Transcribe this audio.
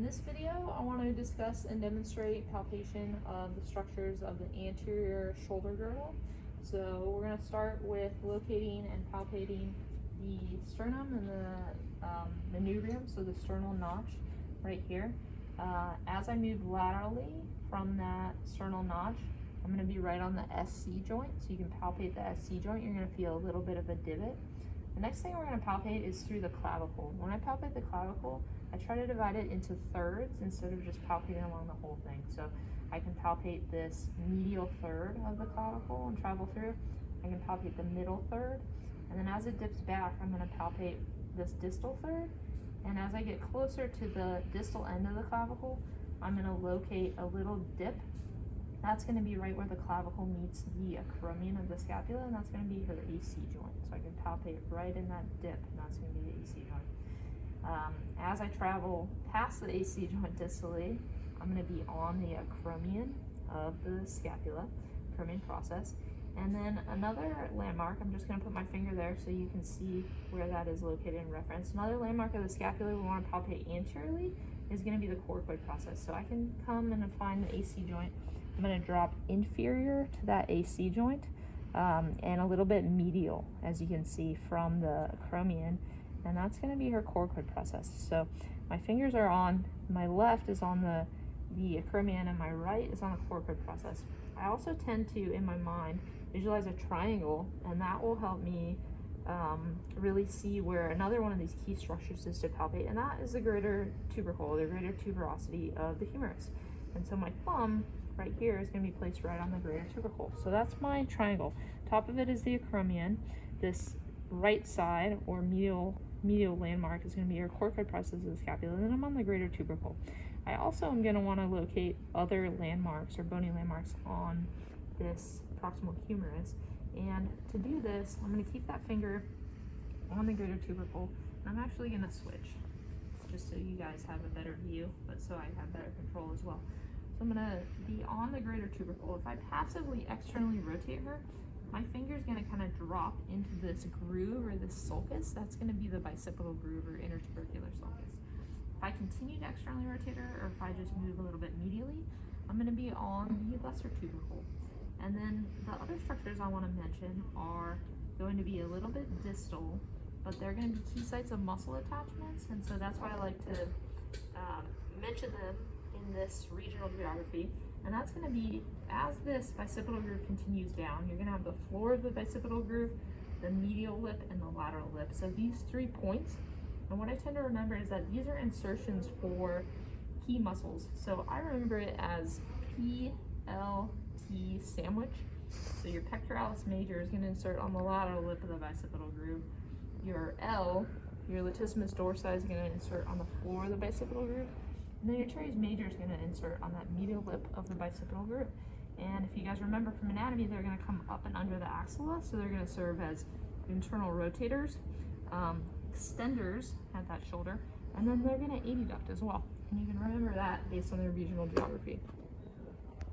In this video, I want to discuss and demonstrate palpation of the structures of the anterior shoulder girdle. So we're going to start with locating and palpating the sternum and the manubrium, so the sternal notch right here. As I move laterally from that sternal notch, I'm going to be right on the SC joint, so you can palpate the SC joint. You're going to feel a little bit of a divot. The next thing we're going to palpate is through the clavicle. When I palpate the clavicle, I try to divide it into thirds instead of just palpating along the whole thing. So I can palpate this medial third of the clavicle and travel through. I can palpate the middle third. And then as it dips back, I'm going to palpate this distal third. And as I get closer to the distal end of the clavicle, I'm going to locate a little dip. That's going to be right where the clavicle meets the acromion of the scapula, and that's going to be her AC joint. So I can palpate right in that dip, and that's going to be the AC joint. As I travel past the AC joint distally, I'm going to be on the acromion of the scapula, acromion process. And then another landmark, I'm just going to put my finger there so you can see where that is located in reference. Another landmark of the scapula we want to palpate anteriorly is going to be the coracoid process. So I can come and find the AC joint. I'm going to drop inferior to that AC joint and a little bit medial, as you can see, from the acromion, and that's going to be her coracoid process. So my fingers are on, my left is on the acromion and my right is on the coracoid process. I also tend to, in my mind, visualize a triangle, and that will help me really see where another one of these key structures is to palpate, and that is the greater tubercle, the greater tuberosity of the humerus. And so my thumb right here is going to be placed right on the greater tubercle. So that's my triangle. Top of it is the acromion. This right side or medial landmark is going to be your coracoid process of the scapula, and then I'm on the greater tubercle. I also am going to want to locate other landmarks or bony landmarks on this proximal humerus. And to do this, I'm going to keep that finger on the greater tubercle, and I'm actually going to switch just so you guys have a better view, but so I have better control as well. So I'm going to be on the greater tubercle. If I passively externally rotate her, my finger is going to kind of drop into this groove or this sulcus. That's going to be the bicipital groove or intertubercular sulcus. If I continue to externally rotate her, or if I just move a little bit medially, I'm going to be on the lesser tubercle. And then the other structures I want to mention are going to be a little bit distal, but they're going to be key sites of muscle attachments, and so that's why I like to mention them in this regional geography. And that's going to be, as this bicipital groove continues down, you're going to have the floor of the bicipital groove, the medial lip, and the lateral lip. So these 3 points, and what I tend to remember is that these are insertions for key muscles. So I remember it as PLT sandwich. So your pectoralis major is going to insert on the lateral lip of the bicipital groove. Your L, your latissimus dorsi, is going to insert on the floor of the bicipital groove. And then your teres major is going to insert on that medial lip of the bicipital groove. And if you guys remember from anatomy, they're going to come up and under the axilla, so they're going to serve as internal rotators, extenders at that shoulder, and then they're going to adduct as well. And you can remember that based on their regional geography.